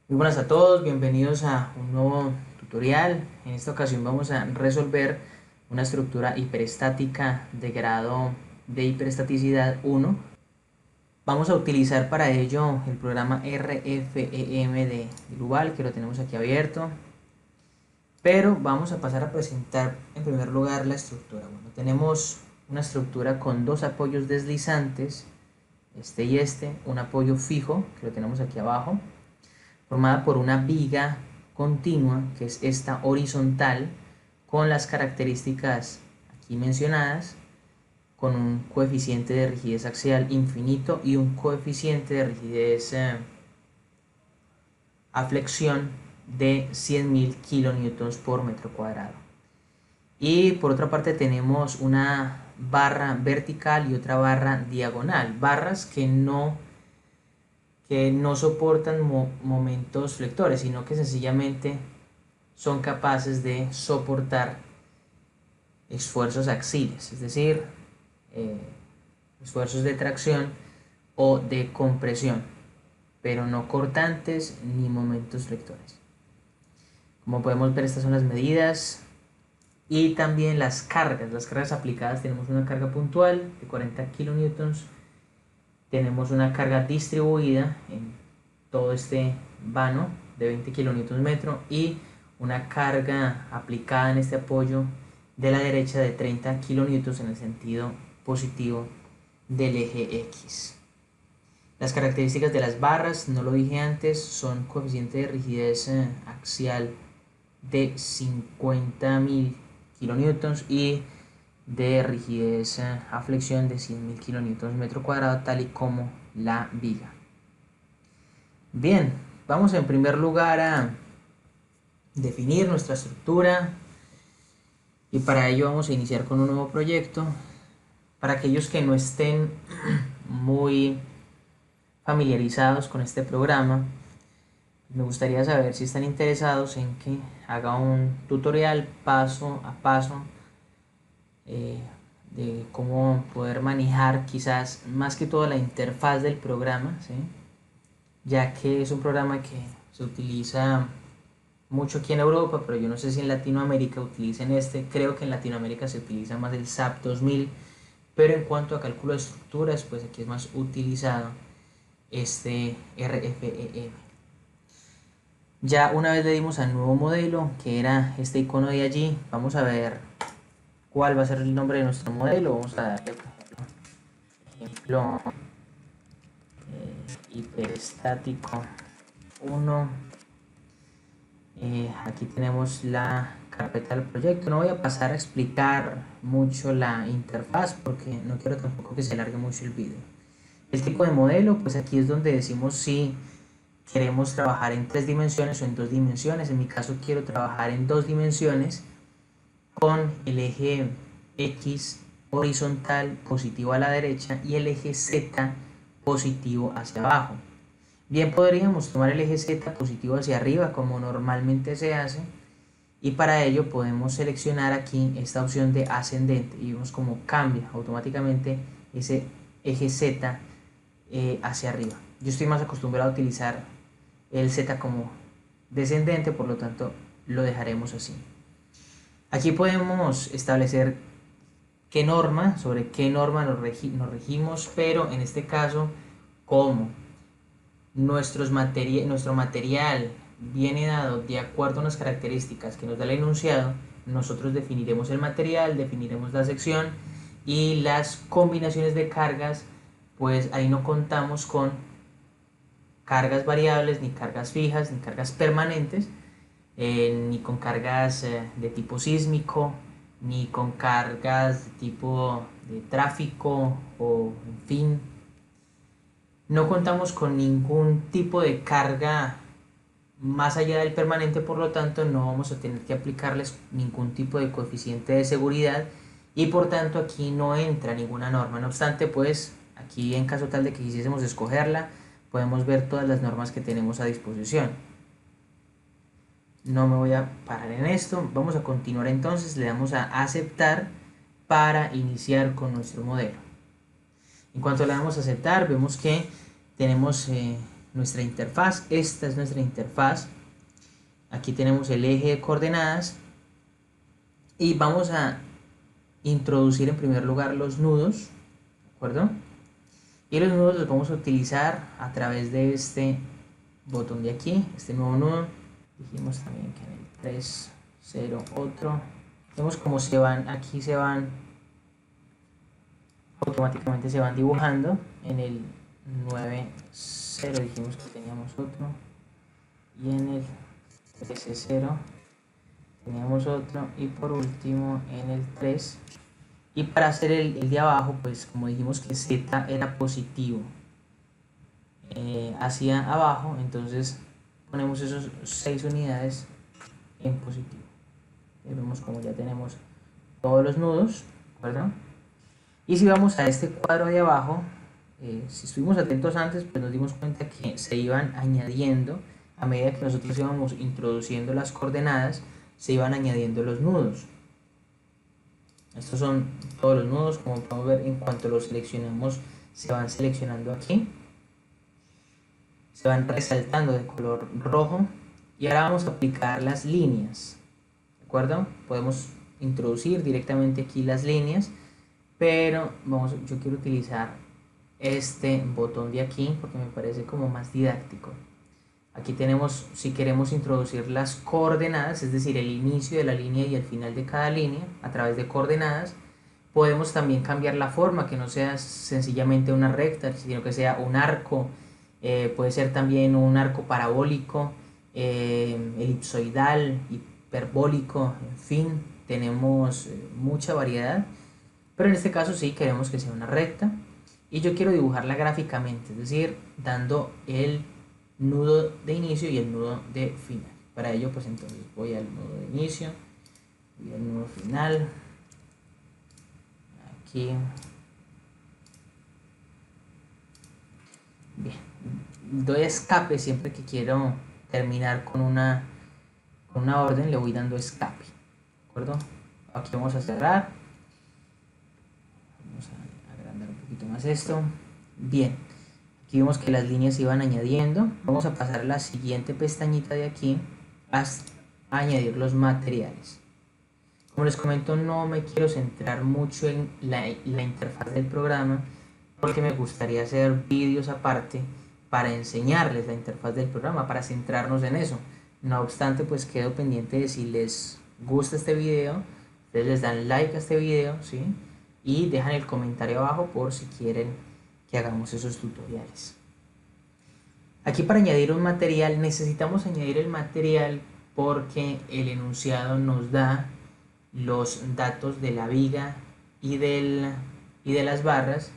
Muy buenas a todos, bienvenidos a un nuevo tutorial. En esta ocasión vamos a resolver una estructura hiperestática de grado de hiperestaticidad 1. Vamos a utilizar para ello el programa RFEM de Global, que lo tenemos aquí abierto. Pero vamos a pasar a presentar en primer lugar la estructura. Bueno, tenemos una estructura con dos apoyos deslizantes, este y este, un apoyo fijo, que lo tenemos aquí abajo, formada por una viga continua, que es esta horizontal, con las características aquí mencionadas, con un coeficiente de rigidez axial infinito y un coeficiente de rigidez a flexión de 100.000 kilonewtons por metro cuadrado. Y por otra parte tenemos una barra vertical y otra barra diagonal, barras que no soportan momentos flectores, sino que sencillamente son capaces de soportar esfuerzos axiles, es decir, eh, esfuerzos de tracción o de compresión, pero no cortantes ni momentos flectores. Como podemos ver, estas son las medidas y también las cargas aplicadas. Tenemos una carga puntual de 40 kilonewtons, tenemos una carga distribuida en todo este vano de 20 kilonewtons metro y una carga aplicada en este apoyo de la derecha de 30 kilonewtons en el sentido positivo del eje X. Las características de las barras, no lo dije antes, son coeficiente de rigidez axial de 50.000 kilonewtons y de rigidez a flexión de 100.000 kilonewtons metro cuadrado, tal y como la viga. Bien, vamos en primer lugar a definir nuestra estructura y para ello vamos a iniciar con un nuevo proyecto. Para aquellos que no estén muy familiarizados con este programa, me gustaría saber si están interesados en que haga un tutorial paso a paso eh, de cómo poder manejar quizás más que todo la interfaz del programa, ¿sí? Ya que es un programa que se utiliza mucho aquí en Europa, pero yo no sé si en Latinoamérica utilicen este. Creo que en Latinoamérica se utiliza más el SAP 2000, pero en cuanto a cálculo de estructuras, pues aquí es más utilizado este RFEM. Ya una vez le dimos al nuevo modelo, que era este icono de allí, vamos a ver cuál va a ser el nombre de nuestro modelo. Vamos a darle, por ejemplo, hiperestático 1. Aquí tenemos la carpeta del proyecto. No voy a pasar a explicar mucho la interfaz porque no quiero tampoco que se alargue mucho el vídeo. El tipo de modelo, pues aquí es donde decimos si queremos trabajar en 3 dimensiones o en 2 dimensiones. En mi caso quiero trabajar en 2 dimensiones con el eje X horizontal positivo a la derecha y el eje Z positivo hacia abajo. Bien, podríamos tomar el eje Z positivo hacia arriba como normalmente se hace, y para ello podemos seleccionar aquí esta opción de ascendente y vemos cómo cambia automáticamente ese eje Z hacia arriba. Yo estoy más acostumbrado a utilizar el Z como descendente, por lo tanto lo dejaremos así. Aquí podemos establecer sobre qué norma nos regimos, pero en este caso, como nuestro material viene dado de acuerdo a unas características que nos da el enunciado, nosotros definiremos el material, definiremos la sección y las combinaciones de cargas, pues ahí no contamos con cargas variables, ni cargas fijas, ni cargas permanentes, ni con cargas de tipo sísmico, ni con cargas de tipo de tráfico o en fin. No contamos con ningún tipo de carga más allá del permanente, por lo tanto no vamos a tener que aplicarles ningún tipo de coeficiente de seguridad y por tanto aquí no entra ninguna norma. No obstante, pues aquí en caso tal de que quisiésemos escogerla, podemos ver todas las normas que tenemos a disposición. No me voy a parar en esto, vamos a continuar entonces, le damos a aceptar para iniciar con nuestro modelo. En cuanto le damos a aceptar, vemos que tenemos nuestra interfaz. Esta es nuestra interfaz. Aquí tenemos el eje de coordenadas y vamos a introducir en primer lugar los nudos, ¿de acuerdo? Y los nudos los vamos a utilizar a través de este botón de aquí, este nuevo nudo. Dijimos también que en el 3, 0, otro. Vemos cómo se van, aquí se van, automáticamente se van dibujando. En el 9, 0 dijimos que teníamos otro. Y en el 13, 0 teníamos otro. Y por último en el 3. Y para hacer el de abajo, pues como dijimos que Z era positivo hacia abajo, entonces ponemos esos 6 unidades en positivo. Y vemos como ya tenemos todos los nudos, ¿de acuerdo? Y si vamos a este cuadro de abajo, si estuvimos atentos antes, pues nos dimos cuenta que se iban añadiendo, a medida que nosotros íbamos introduciendo las coordenadas, se iban añadiendo los nudos. Estos son todos los nudos, como podemos ver, en cuanto los seleccionamos, se van seleccionando aquí. Se van resaltando de color rojo. Y ahora vamos a aplicar las líneas. ¿De acuerdo? Podemos introducir directamente aquí las líneas. Pero yo quiero utilizar este botón de aquí porque me parece como más didáctico. Aquí tenemos, si queremos introducir las coordenadas, es decir, el inicio de la línea y el final de cada línea a través de coordenadas, podemos también cambiar la forma, que no sea sencillamente una recta, sino que sea un arco, puede ser también un arco parabólico, elipsoidal, hiperbólico, en fin, tenemos mucha variedad, pero en este caso sí queremos que sea una recta y yo quiero dibujarla gráficamente, es decir, dando el nudo de inicio y el nudo de final. Para ello pues entonces voy al nudo de inicio y al nudo final, aquí, bien, doy escape siempre que quiero terminar con una orden, le voy dando escape, ¿de acuerdo? Aquí vamos a cerrar, vamos a agrandar un poquito más esto, bien. Aquí vemos que las líneas se iban añadiendo. Vamos a pasar a la siguiente pestañita de aquí a añadir los materiales. Como les comento, no me quiero centrar mucho en la interfaz del programa porque me gustaría hacer vídeos aparte para enseñarles la interfaz del programa, para centrarnos en eso. No obstante, pues quedo pendiente de si les gusta este video, ustedes les dan like a este video, ¿sí? Y dejan el comentario abajo por si quieren que hagamos esos tutoriales. Aquí para añadir un material necesitamos añadir el material porque el enunciado nos da los datos de la viga y de las barras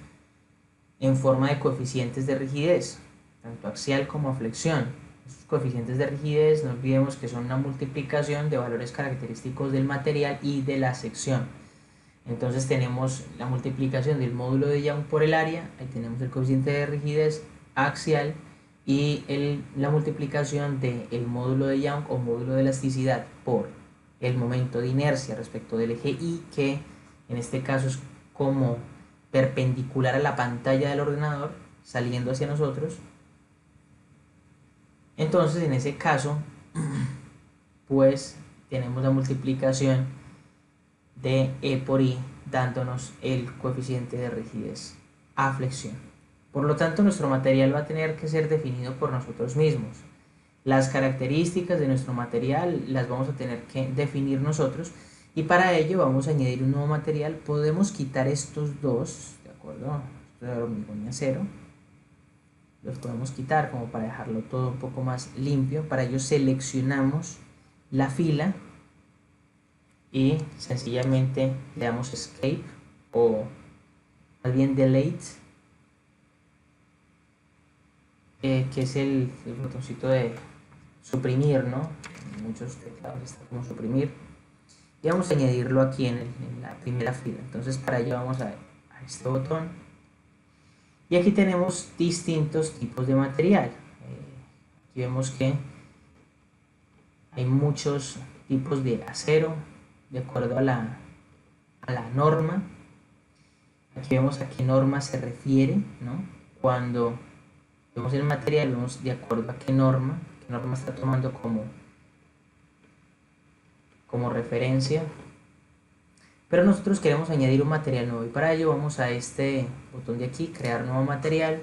en forma de coeficientes de rigidez, tanto axial como flexión. Estos coeficientes de rigidez no olvidemos que son una multiplicación de valores característicos del material y de la sección. Entonces tenemos la multiplicación del módulo de Young por el área, ahí tenemos el coeficiente de rigidez axial y la multiplicación del módulo de Young o módulo de elasticidad por el momento de inercia respecto del eje Y, que en este caso es como perpendicular a la pantalla del ordenador saliendo hacia nosotros. Entonces en ese caso pues tenemos la multiplicación de E por I dándonos el coeficiente de rigidez a flexión. Por lo tanto, nuestro material va a tener que ser definido por nosotros mismos. Las características de nuestro material las vamos a tener que definir nosotros y para ello vamos a añadir un nuevo material. Podemos quitar estos dos, ¿de acuerdo? Esto de hormigón y acero. Los podemos quitar como para dejarlo todo un poco más limpio. Para ello seleccionamos la fila y sencillamente le damos escape o más bien delete, que es el botoncito de suprimir, ¿no? En muchos teclados está como suprimir y vamos a añadirlo aquí en la primera fila. Entonces para ello vamos a este botón y aquí tenemos distintos tipos de material. Aquí vemos que hay muchos tipos de acero de acuerdo a la norma. Aquí vemos a qué norma se refiere, ¿no? Cuando vemos el material, vemos de acuerdo a qué norma está tomando como referencia. Pero nosotros queremos añadir un material nuevo y para ello vamos a este botón de aquí, crear nuevo material,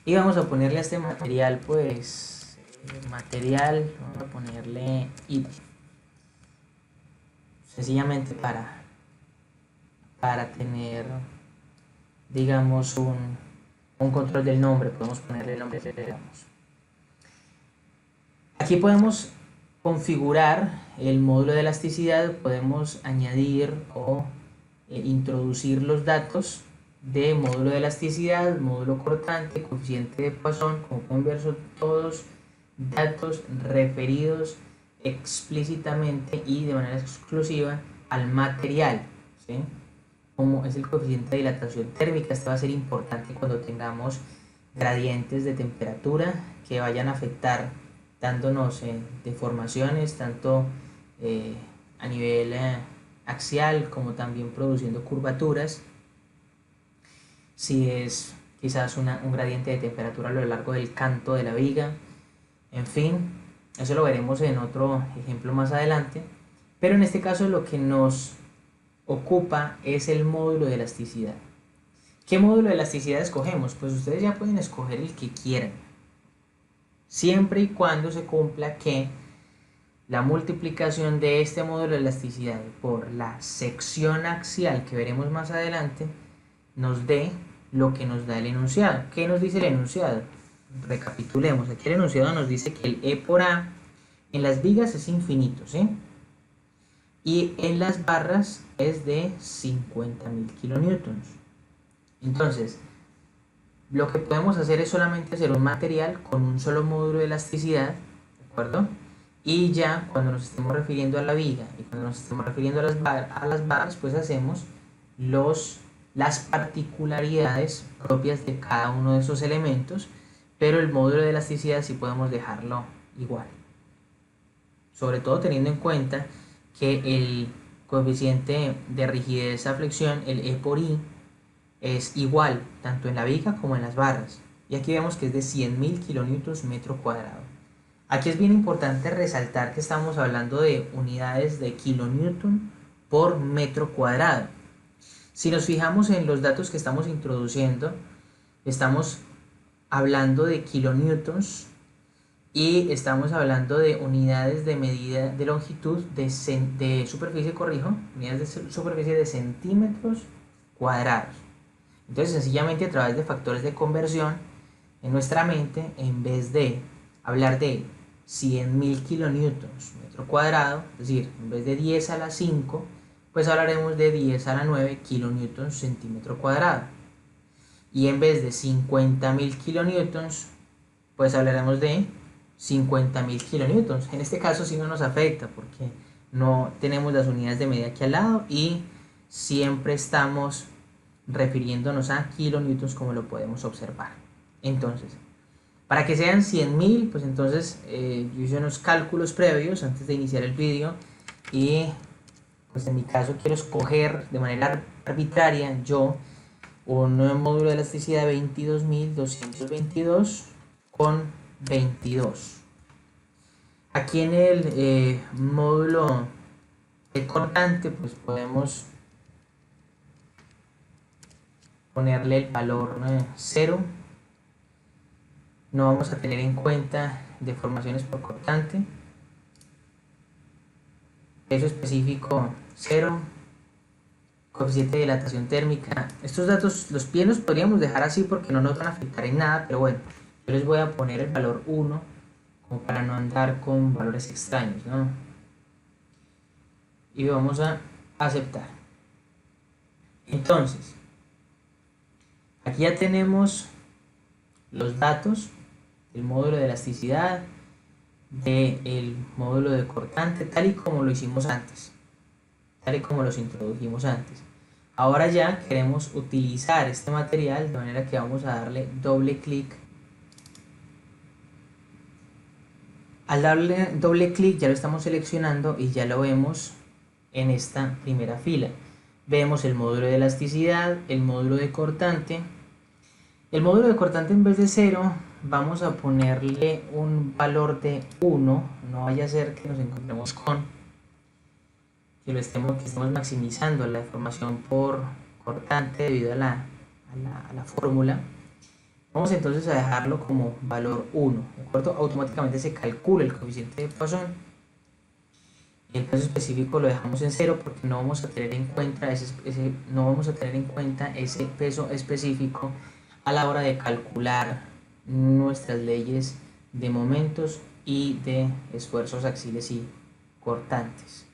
y vamos a ponerle a este material pues material, vamos a ponerle id, sencillamente para tener, digamos, un control del nombre. Podemos ponerle el nombre que queramos. Aquí podemos configurar el módulo de elasticidad, podemos añadir o introducir los datos de módulo de elasticidad, módulo cortante, coeficiente de Poisson. Como pueden ver, son todos datos referidos explícitamente y de manera exclusiva al material, ¿sí? Como es el coeficiente de dilatación térmica. Este va a ser importante cuando tengamos gradientes de temperatura que vayan a afectar, dándonos deformaciones tanto a nivel axial como también produciendo curvaturas. Si es quizás un gradiente de temperatura a lo largo del canto de la viga, en fin, eso lo veremos en otro ejemplo más adelante, pero en este caso lo que nos ocupa es el módulo de elasticidad. ¿Qué módulo de elasticidad escogemos? Pues ustedes ya pueden escoger el que quieran, siempre y cuando se cumpla que la multiplicación de este módulo de elasticidad por la sección axial que veremos más adelante nos dé lo que nos da el enunciado. ¿Qué nos dice el enunciado? Recapitulemos. Aquí el enunciado nos dice que el E por A en las vigas es infinito, ¿sí? Y en las barras es de 50.000 kilonewtons. Entonces, lo que podemos hacer es solamente hacer un material con un solo módulo de elasticidad, ¿de acuerdo? Y ya cuando nos estemos refiriendo a la viga y cuando nos estemos refiriendo a las barras, pues hacemos las particularidades propias de cada uno de esos elementos, pero el módulo de elasticidad sí podemos dejarlo igual. Sobre todo teniendo en cuenta que el coeficiente de rigidez a flexión, el E por I, es igual tanto en la viga como en las barras. Y aquí vemos que es de 100.000 kilonewtons metro cuadrado. Aquí es bien importante resaltar que estamos hablando de unidades de kilonewton por metro cuadrado. Si nos fijamos en los datos que estamos introduciendo, estamos hablando de kilonewtons y estamos hablando de unidades de medida de longitud de superficie, unidades de superficie de centímetros cuadrados. Entonces, sencillamente a través de factores de conversión, en nuestra mente, en vez de hablar de 100.000 kilonewtons metro cuadrado, es decir, en vez de 10 a la 5, pues hablaremos de 10 a la 9 kilonewtons centímetro cuadrado. Y en vez de 50.000 kilonewtons, pues hablaremos de 50.000 kilonewtons. En este caso sí no nos afecta porque no tenemos las unidades de medida aquí al lado y siempre estamos refiriéndonos a kilonewtons, como lo podemos observar. Entonces, para que sean 100.000, pues entonces yo hice unos cálculos previos antes de iniciar el vídeo y pues en mi caso quiero escoger de manera arbitraria yo un módulo de elasticidad de 22.222 con 22. Aquí en el módulo de cortante pues podemos ponerle el valor 0. No vamos a tener en cuenta deformaciones por cortante. Peso específico 0. Coeficiente de dilatación térmica. Estos datos, los pies los podríamos dejar así porque no nos van a afectar en nada, pero bueno, yo les voy a poner el valor 1 como para no andar con valores extraños, ¿no? Y vamos a aceptar. Entonces, aquí ya tenemos los datos del módulo de elasticidad, del módulo de cortante, tal y como lo hicimos antes, tal y como los introdujimos antes. Ahora ya queremos utilizar este material, de manera que vamos a darle doble clic. Al darle doble clic ya lo estamos seleccionando y ya lo vemos en esta primera fila. Vemos el módulo de elasticidad, el módulo de cortante El módulo de cortante, en vez de 0, vamos a ponerle un valor de 1. No vaya a ser que nos encontremos con que estemos maximizando la deformación por cortante debido a la fórmula. Vamos entonces a dejarlo como valor 1, ¿de acuerdo? Automáticamente se calcula el coeficiente de Poisson. Y el peso específico lo dejamos en 0 porque no vamos a tener en cuenta ese peso específico a la hora de calcular nuestras leyes de momentos y de esfuerzos axiles y cortantes.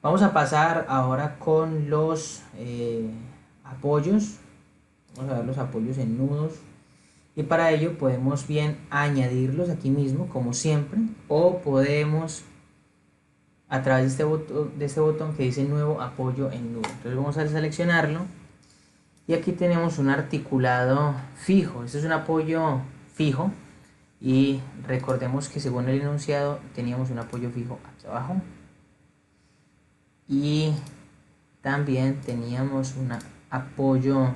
Vamos a pasar ahora con los apoyos. Vamos a ver los apoyos en nudos. Y para ello podemos bien añadirlos aquí mismo, como siempre, o podemos a través de este botón que dice nuevo apoyo en nudo. Entonces vamos a seleccionarlo y aquí tenemos un articulado fijo. Este es un apoyo fijo y recordemos que según el enunciado teníamos un apoyo fijo aquí abajo y también teníamos un apoyo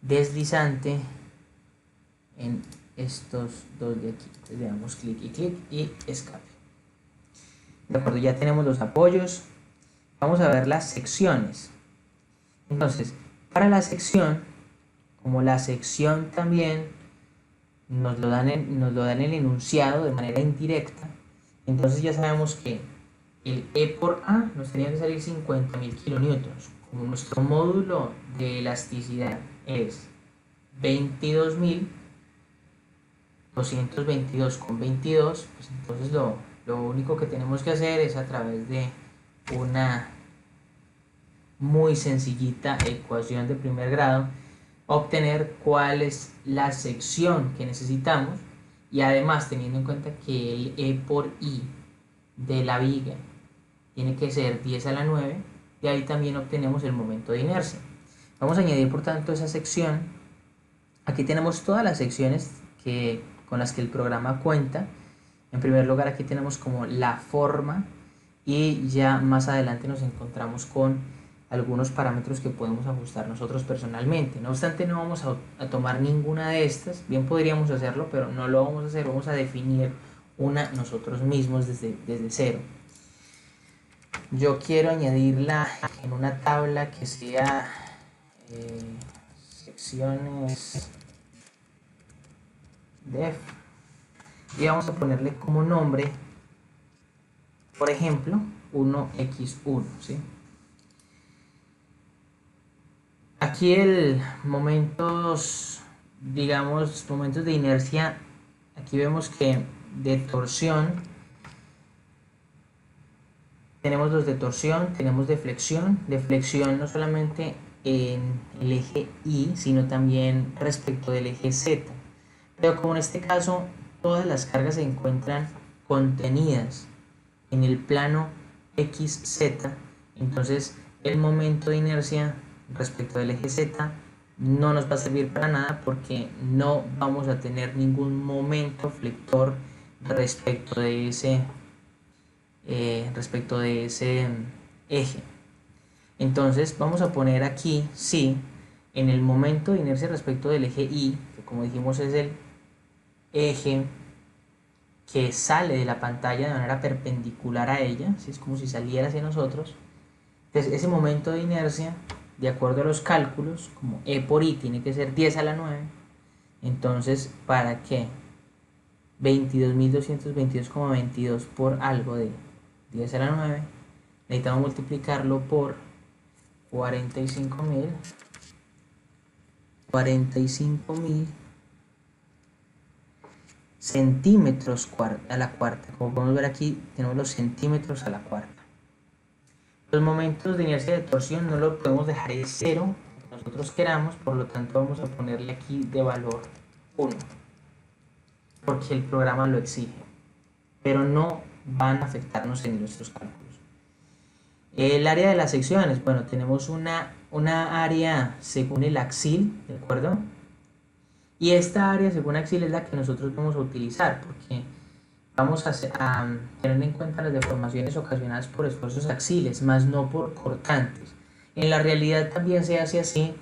deslizante en estos dos de aquí. Entonces le damos clic y escape. De acuerdo, ya tenemos los apoyos. Vamos a ver las secciones. Entonces, para la sección, como la sección también nos lo dan en el enunciado de manera indirecta, entonces ya sabemos que el E por A nos tenía que salir 50.000 kilonewtons. Como nuestro módulo de elasticidad es 22.222,22, pues entonces lo único que tenemos que hacer es a través de una muy sencillita ecuación de primer grado obtener cuál es la sección que necesitamos y además teniendo en cuenta que el E por I de la viga tiene que ser 10 a la 9 y ahí también obtenemos el momento de inercia. Vamos a añadir por tanto esa sección. Aquí tenemos todas las secciones con las que el programa cuenta. En primer lugar aquí tenemos como la forma y ya más adelante nos encontramos con algunos parámetros que podemos ajustar nosotros personalmente. No obstante, no vamos a tomar ninguna de estas. Bien podríamos hacerlo, pero no lo vamos a hacer. Vamos a definir una nosotros mismos desde cero. Yo quiero añadirla en una tabla que sea secciones def y vamos a ponerle como nombre, por ejemplo, 1x1, ¿sí? Aquí el momentos de inercia, aquí vemos que de torsión, tenemos los de torsión, tenemos de flexión no solamente en el eje Y, sino también respecto del eje Z. Pero como en este caso todas las cargas se encuentran contenidas en el plano XZ, entonces el momento de inercia respecto del eje Z no nos va a servir para nada porque no vamos a tener ningún momento flector respecto de ese eje. Entonces vamos a poner aquí sí en el momento de inercia respecto del eje Y, que como dijimos es el eje que sale de la pantalla de manera perpendicular a ella, ¿sí? Es como si saliera hacia nosotros. Entonces ese momento de inercia, de acuerdo a los cálculos, como E por I tiene que ser 10 a la 9, entonces ¿para qué? 22.222,22 por algo de 10 a la 9, necesitamos multiplicarlo por 45.000 centímetros a la cuarta. Como podemos ver aquí, tenemos los centímetros a la cuarta. Los momentos de inercia de torsión no lo podemos dejar en 0, nosotros queramos, por lo tanto vamos a ponerle aquí de valor 1, porque el programa lo exige, pero no van a afectarnos en nuestros cálculos. El área de las secciones, bueno, tenemos una área según el axil, ¿de acuerdo? Y esta área según axil es la que nosotros vamos a utilizar porque vamos a tener en cuenta las deformaciones ocasionadas por esfuerzos axiles, más no por cortantes. En la realidad también se hace así,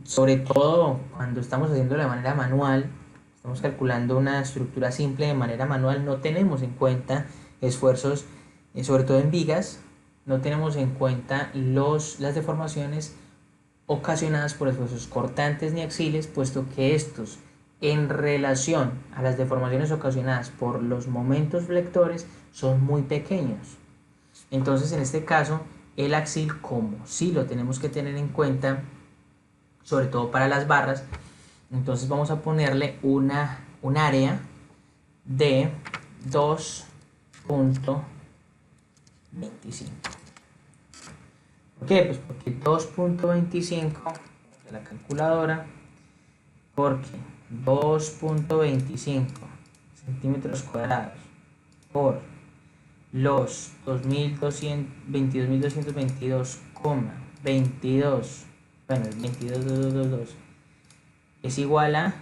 Sobre todo cuando estamos haciendo de manera manual, estamos calculando una estructura simple de manera manual, no tenemos en cuenta esfuerzos, sobre todo en vigas, no tenemos en cuenta las deformaciones ocasionadas por esfuerzos cortantes ni axiles, puesto que estos, en relación a las deformaciones ocasionadas por los momentos flectores, son muy pequeños. Entonces, en este caso, el axil, como sí lo tenemos que tener en cuenta, sobre todo para las barras, entonces vamos a ponerle un área de 2.25. ¿Por qué? Pues porque 2.25 de la calculadora, porque 2.25 centímetros cuadrados por los 22.222,22, bueno, 22.222 es igual a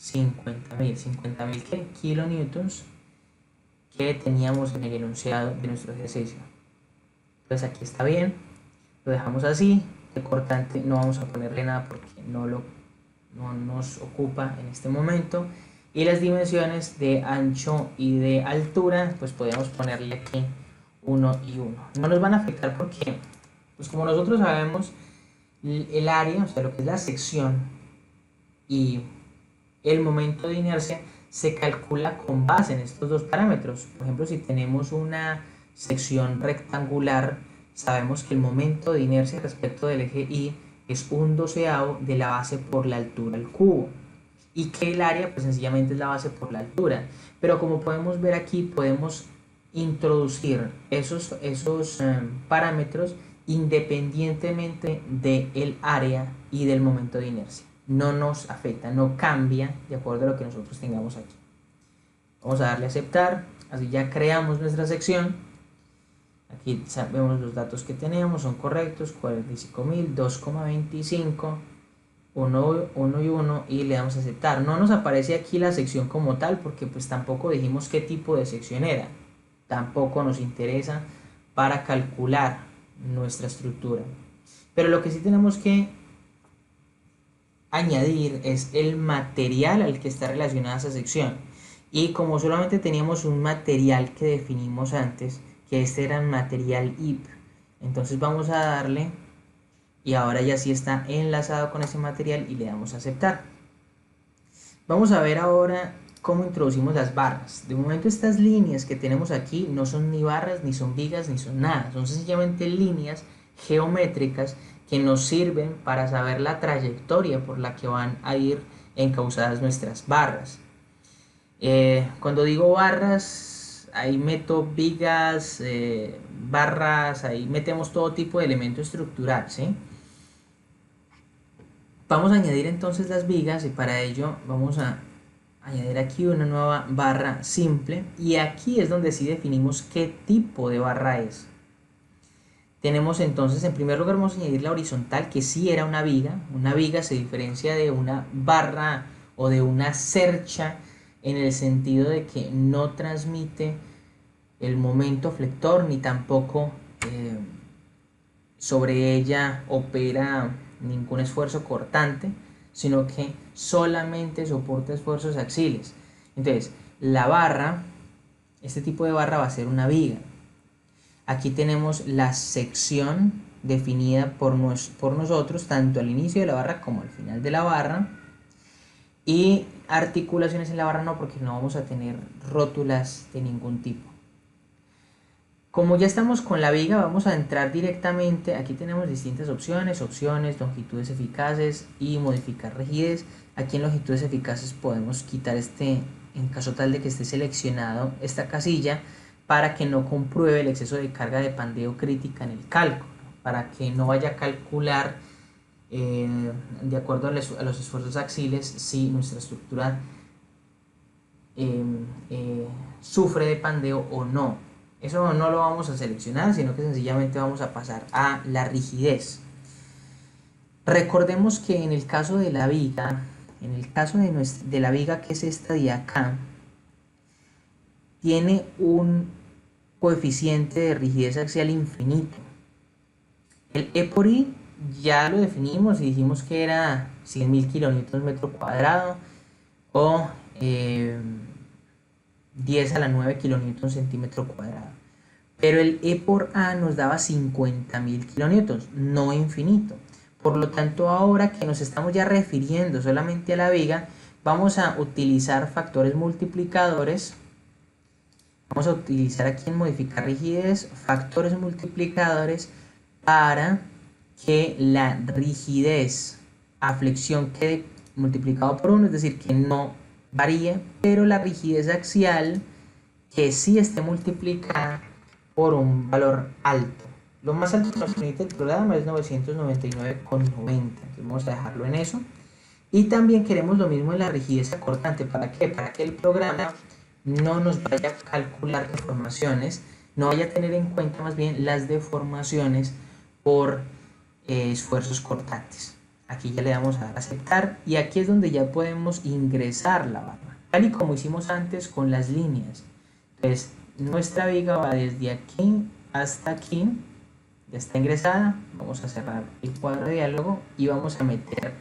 50.000 kilonewtons que teníamos en el enunciado de nuestro ejercicio. Entonces aquí está bien, lo dejamos así. De cortante no vamos a ponerle nada porque no nos ocupa en este momento. Y las dimensiones de ancho y de altura, pues podemos ponerle aquí 1 y 1. No nos van a afectar porque, pues como nosotros sabemos, el área, o sea, lo que es la sección y el momento de inercia, se calcula con base en estos dos parámetros. Por ejemplo, si tenemos una sección rectangular, sabemos que el momento de inercia respecto del eje Y es 1/12 de la base por la altura al cubo, y que el área pues sencillamente es la base por la altura. Pero como podemos ver aquí, podemos introducir esos parámetros independientemente del área y del momento de inercia. No nos afecta, no cambia de acuerdo a lo que nosotros tengamos aquí. Vamos a darle a aceptar, así ya creamos nuestra sección. Aquí vemos los datos que tenemos, son correctos, 45.000, 2,25, 1 y 1, y le damos a aceptar. No nos aparece aquí la sección como tal porque pues tampoco dijimos qué tipo de sección era. Tampoco nos interesa para calcular nuestra estructura. Pero lo que sí tenemos que añadir es el material al que está relacionada esa sección. Y como solamente teníamos un material que definimos antes, que este era el material IP, entonces vamos a darle, y ahora ya sí está enlazado con ese material, y le damos a aceptar. Vamos a ver ahora cómo introducimos las barras. De momento estas líneas que tenemos aquí no son ni barras, ni son vigas, ni son nada. Son sencillamente líneas geométricas que nos sirven para saber la trayectoria por la que van a ir encauzadas nuestras barras. Cuando digo barras, ahí meto vigas, barras, ahí metemos todo tipo de elemento estructural, ¿sí? Vamos a añadir entonces las vigas, y para ello vamos a añadir aquí una nueva barra simple, y aquí es donde sí definimos qué tipo de barra es. Tenemos entonces, en primer lugar vamos a añadir la horizontal, que sí era una viga. Una viga se diferencia de una barra o de una cercha en el sentido de que no transmite el momento flector, ni tampoco sobre ella opera ningún esfuerzo cortante, sino que solamente soporta esfuerzos axiles. Entonces, la barra, este tipo de barra va a ser una viga. Aquí tenemos la sección definida por nosotros, tanto al inicio de la barra como al final de la barra. Y articulaciones en la barra no, porque no vamos a tener rótulas de ningún tipo. Como ya estamos con la viga, vamos a entrar directamente. Aquí tenemos distintas opciones, longitudes eficaces y modificar rigidez. Aquí en longitudes eficaces podemos quitar en caso tal de que esté seleccionado esta casilla, para que no compruebe el exceso de carga de pandeo crítica en el cálculo, para que no vaya a calcular de acuerdo a los esfuerzos axiles si nuestra estructura sufre de pandeo o no. Eso no lo vamos a seleccionar, sino que sencillamente vamos a pasar a la rigidez. Recordemos que en el caso de la viga, en el caso de la viga, que es esta de acá, tiene un coeficiente de rigidez axial infinito. El E por I ya lo definimos y dijimos que era 100.000 kilonewtons metro cuadrado o 10 a la 9 kilonewtons centímetro cuadrado. Pero el E por A nos daba 50.000 kilonewtons, no infinito. Por lo tanto, ahora que nos estamos ya refiriendo solamente a la viga, vamos a utilizar factores multiplicadores. Vamos a utilizar aquí en modificar rigidez factores multiplicadores para que la rigidez a flexión quede multiplicado por 1, es decir, que no varíe, pero la rigidez axial que sí esté multiplicada por un valor alto. Lo más alto que nos permite el programa es 999,90. Entonces vamos a dejarlo en eso. Y también queremos lo mismo en la rigidez acortante. ¿Para qué? Para que el programa no nos vaya a calcular deformaciones, no vaya a tener en cuenta más bien las deformaciones por esfuerzos cortantes. Aquí ya le damos a dar a aceptar y aquí es donde ya podemos ingresar la barra, tal y como hicimos antes con las líneas. Entonces nuestra viga va desde aquí hasta aquí, ya está ingresada. Vamos a cerrar el cuadro de diálogo y vamos a meter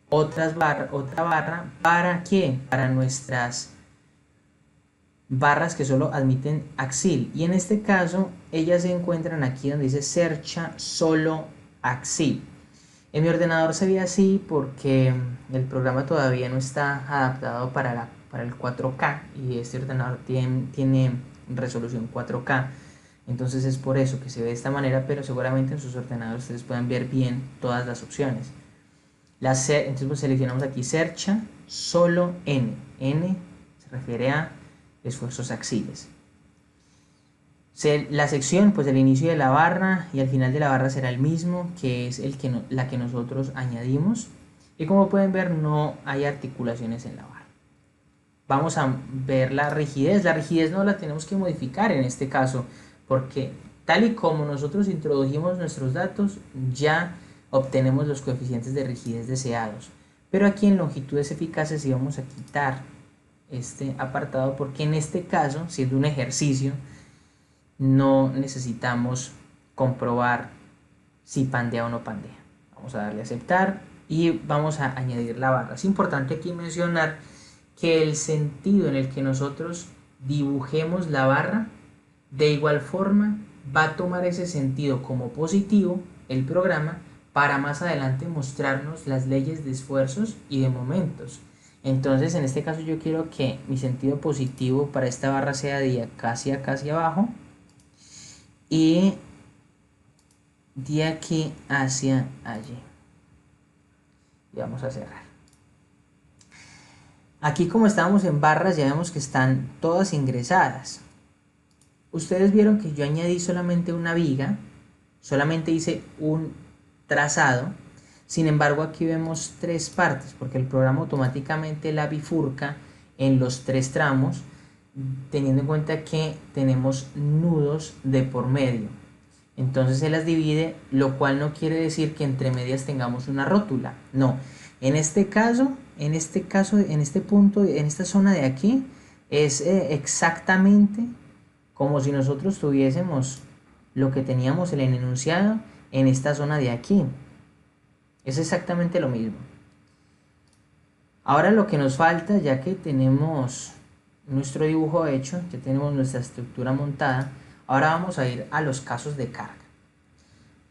otra barra. ¿Para qué? Para nuestras barras que solo admiten axil, y en este caso ellas se encuentran aquí donde dice Cercha solo axil. En mi ordenador se ve así porque el programa todavía no está adaptado para el 4K y este ordenador tiene resolución 4K, entonces es por eso que se ve de esta manera, pero seguramente en sus ordenadores ustedes puedan ver bien todas las opciones. Entonces pues seleccionamos aquí Cercha solo N. N se refiere a esfuerzos axiles. La sección, pues el inicio de la barra y al final de la barra será el mismo, que es la que nosotros añadimos. Y como pueden ver, no hay articulaciones en la barra. Vamos a ver la rigidez. La rigidez no la tenemos que modificar en este caso, porque tal y como nosotros introdujimos nuestros datos, ya obtenemos los coeficientes de rigidez deseados. Pero aquí en longitudes eficaces sí vamos a quitar este apartado, porque en este caso, siendo un ejercicio, no necesitamos comprobar si pandea o no pandea. Vamos a darle a aceptar y vamos a añadir la barra. Es importante aquí mencionar que el sentido en el que nosotros dibujemos la barra, de igual forma va a tomar ese sentido como positivo el programa para más adelante mostrarnos las leyes de esfuerzos y de momentos. Entonces en este caso yo quiero que mi sentido positivo para esta barra sea de acá hacia abajo y de aquí hacia allí. Y vamos a cerrar. Aquí, como estábamos en barras, ya vemos que están todas ingresadas. Ustedes vieron que yo añadí solamente una viga, solamente hice un trazado. Sin embargo, aquí vemos tres partes, porque el programa automáticamente la bifurca en los tres tramos, teniendo en cuenta que tenemos nudos de por medio. Entonces se las divide, lo cual no quiere decir que entre medias tengamos una rótula. No, en este caso, en este punto, en esta zona de aquí, es exactamente como si nosotros tuviésemos lo que teníamos en el enunciado en esta zona de aquí. Es exactamente lo mismo. Ahora lo que nos falta, ya que tenemos nuestro dibujo hecho, ya tenemos nuestra estructura montada, ahora vamos a ir a los casos de carga.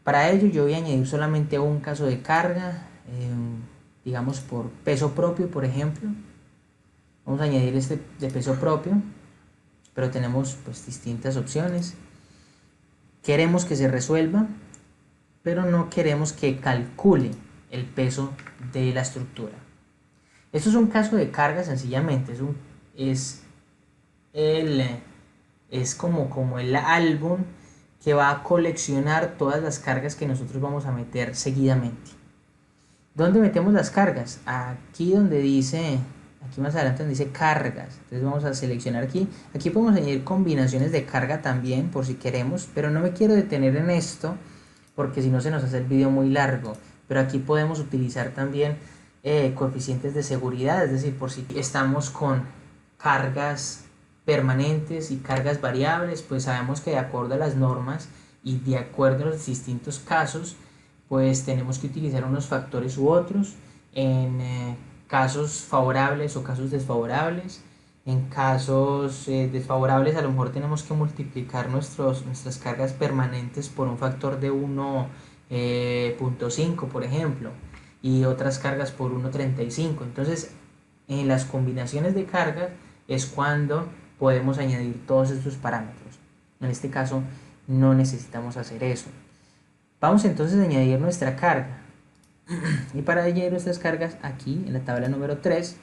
Para ello yo voy a añadir solamente un caso de carga, digamos por peso propio, por ejemplo. Vamos a añadir este de peso propio, pero tenemos pues distintas opciones. Queremos que se resuelva, pero no queremos que calcule el peso de la estructura. Esto es un caso de carga sencillamente, es como el álbum que va a coleccionar todas las cargas que nosotros vamos a meter seguidamente. ¿Dónde metemos las cargas? Aquí donde dice, aquí más adelante donde dice cargas. Entonces vamos a seleccionar aquí. Aquí podemos añadir combinaciones de carga también por si queremos, pero no me quiero detener en esto porque si no se nos hace el video muy largo. Pero aquí podemos utilizar también coeficientes de seguridad, es decir, por si estamos con cargas permanentes y cargas variables, pues sabemos que de acuerdo a las normas y de acuerdo a los distintos casos, pues tenemos que utilizar unos factores u otros. En casos favorables o casos desfavorables. En casos desfavorables a lo mejor tenemos que multiplicar nuestras cargas permanentes por un factor de 1.5, por ejemplo, y otras cargas por 1.35. Entonces, en las combinaciones de cargas es cuando podemos añadir todos estos parámetros. En este caso no necesitamos hacer eso. Vamos entonces a añadir nuestra carga. Y para añadir nuestras cargas, aquí en la tabla número 3,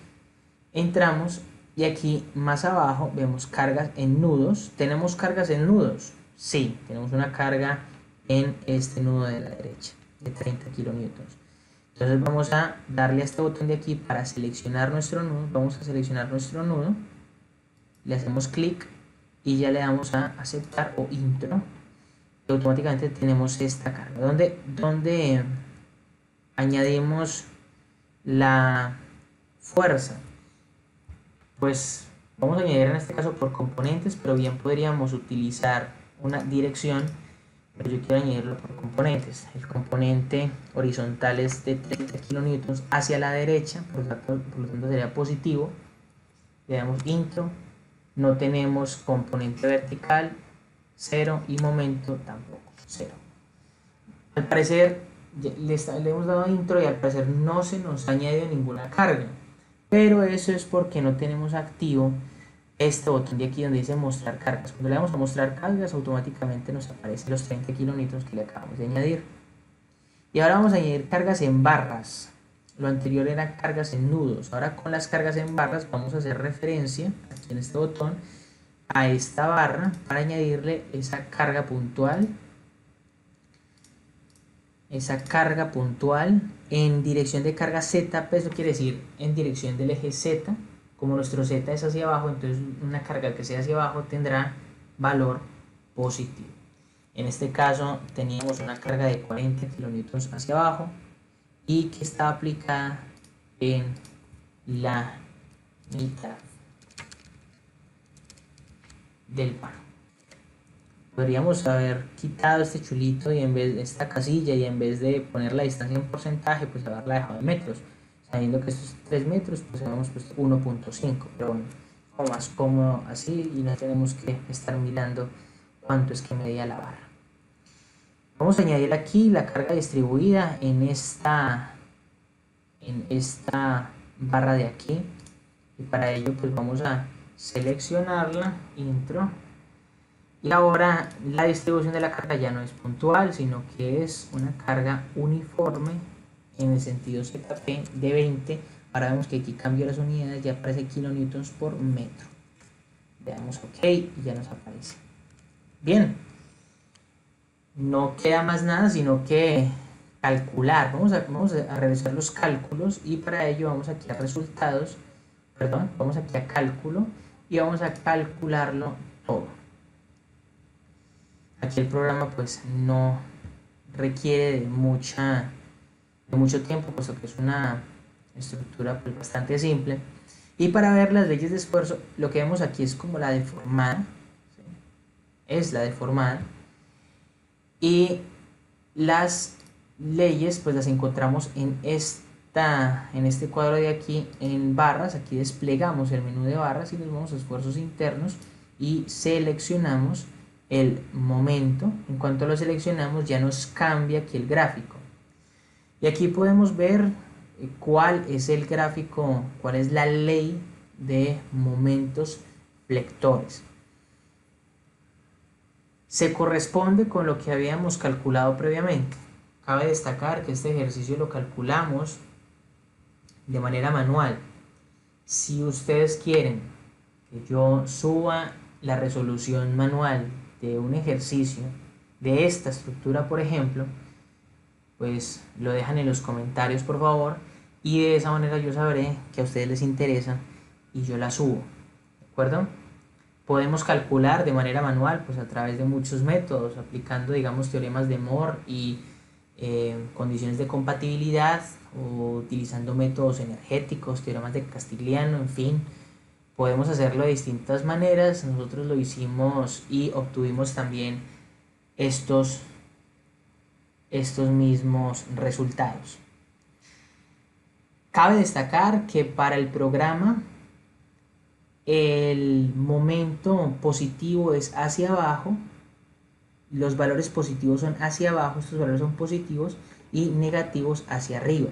entramos y aquí más abajo vemos cargas en nudos. ¿Tenemos cargas en nudos? Sí, tenemos una carga en este nudo de la derecha de 30 kilonewtons. Entonces vamos a darle a este botón de aquí para seleccionar nuestro nudo. Vamos a seleccionar nuestro nudo, le hacemos clic y ya le damos a aceptar o intro. Y automáticamente tenemos esta carga. ¿Dónde añadimos la fuerza? Pues vamos a añadir en este caso por componentes, pero bien podríamos utilizar una dirección, pero yo quiero añadirlo por componentes. El componente horizontal es de 30 kilonewtons hacia la derecha, por lo tanto sería positivo. Le damos intro, no tenemos componente vertical, 0, y momento tampoco, 0. Al parecer le hemos dado intro y al parecer no se nos ha añadido ninguna carga, pero eso es porque no tenemos activo este botón de aquí donde dice mostrar cargas. Cuando le damos a mostrar cargas, automáticamente nos aparecen los 30 kilonewtons que le acabamos de añadir. Y ahora vamos a añadir cargas en barras. Lo anterior eran cargas en nudos. Ahora con las cargas en barras vamos a hacer referencia aquí en este botón a esta barra para añadirle esa carga puntual. Esa carga puntual en dirección de carga Z, pues eso quiere decir en dirección del eje Z. Como nuestro Z es hacia abajo, entonces una carga que sea hacia abajo tendrá valor positivo. En este caso teníamos una carga de 40 kilonewtons hacia abajo y que está aplicada en la mitad del palo. Podríamos haber quitado este chulito y en vez de esta casilla, y en vez de poner la distancia en porcentaje, pues haberla dejado en metros. Sabiendo que esto es 3 metros, pues habíamos puesto 1.5, pero bueno, como más cómodo así y no tenemos que estar mirando cuánto es que medía la barra. Vamos a añadir aquí la carga distribuida en esta barra de aquí, y para ello pues vamos a seleccionarla, intro, y ahora la distribución de la carga ya no es puntual, sino que es una carga uniforme en el sentido ZP de 20. Ahora vemos que aquí cambio las unidades, ya aparece kilonewtons por metro. Le damos OK y ya nos aparece. Bien, no queda más nada sino que calcular. Vamos a realizar los cálculos, y para ello vamos aquí a resultados, vamos aquí a cálculo y vamos a calcularlo todo. Aquí el programa pues no requiere de mucho tiempo, puesto que es una estructura pues bastante simple. Y para ver las leyes de esfuerzo, lo que vemos aquí es como la deformada, ¿sí? Es la deformada, y las leyes pues las encontramos en este cuadro de aquí en barras. Aquí desplegamos el menú de barras y nos vamos a esfuerzos internos y seleccionamos el momento. En cuanto lo seleccionamos ya nos cambia aquí el gráfico, y aquí podemos ver cuál es el gráfico, cuál es la ley de momentos flectores. Se corresponde con lo que habíamos calculado previamente. Cabe destacar que este ejercicio lo calculamos de manera manual. Si ustedes quieren que yo suba la resolución manual de un ejercicio de esta estructura, por ejemplo, pues lo dejan en los comentarios, por favor, y de esa manera yo sabré que a ustedes les interesa y yo la subo, ¿de acuerdo? Podemos calcular de manera manual pues a través de muchos métodos, aplicando digamos teoremas de Moore y condiciones de compatibilidad, o utilizando métodos energéticos, teoremas de Castigliano, en fin. Podemos hacerlo de distintas maneras. Nosotros lo hicimos y obtuvimos también estos estos mismos resultados. Cabe destacar que para el programa el momento positivo es hacia abajo, los valores positivos son hacia abajo, estos valores son positivos, y negativos hacia arriba.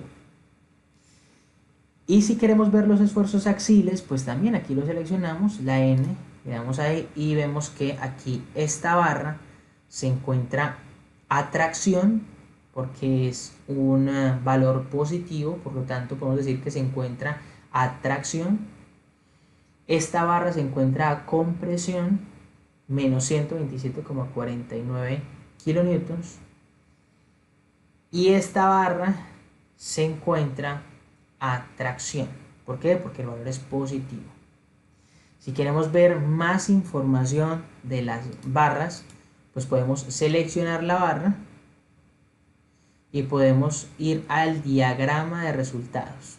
Y si queremos ver los esfuerzos axiles, pues también aquí lo seleccionamos, la N, le damos ahí y vemos que aquí esta barra se encuentra a tracción porque es un valor positivo, por lo tanto podemos decir que se encuentra a tracción. Esta barra se encuentra a compresión, menos 127,49 kilonewtons, y esta barra se encuentra a tracción. ¿Por qué? Porque el valor es positivo. Si queremos ver más información de las barras, pues podemos seleccionar la barra y podemos ir al diagrama de resultados.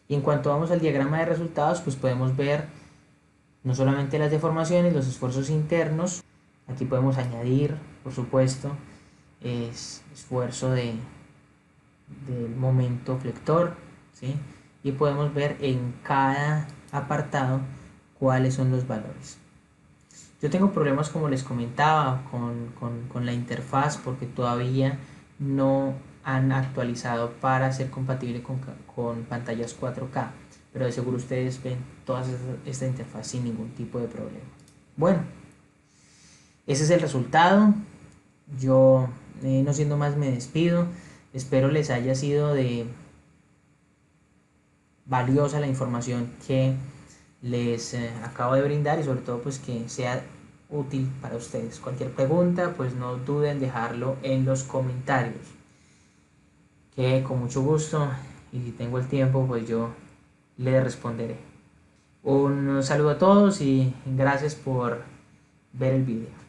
Y en cuanto vamos al diagrama de resultados, pues podemos ver no solamente las deformaciones, los esfuerzos internos. Aquí podemos añadir, por supuesto, esfuerzo del momento flector, ¿sí? Y podemos ver en cada apartado cuáles son los valores. Yo tengo problemas, como les comentaba, con la interfaz porque todavía no han actualizado para ser compatible con pantallas 4K, pero de seguro ustedes ven toda esta interfaz sin ningún tipo de problema. Bueno, ese es el resultado. Yo, no siendo más, me despido. Espero les haya sido de valiosa la información que les acabo de brindar, y sobre todo pues que sea útil para ustedes. Cualquier pregunta, pues no duden en dejarlo en los comentarios, que con mucho gusto, y si tengo el tiempo, pues yo le responderé. Un saludo a todos y gracias por ver el video.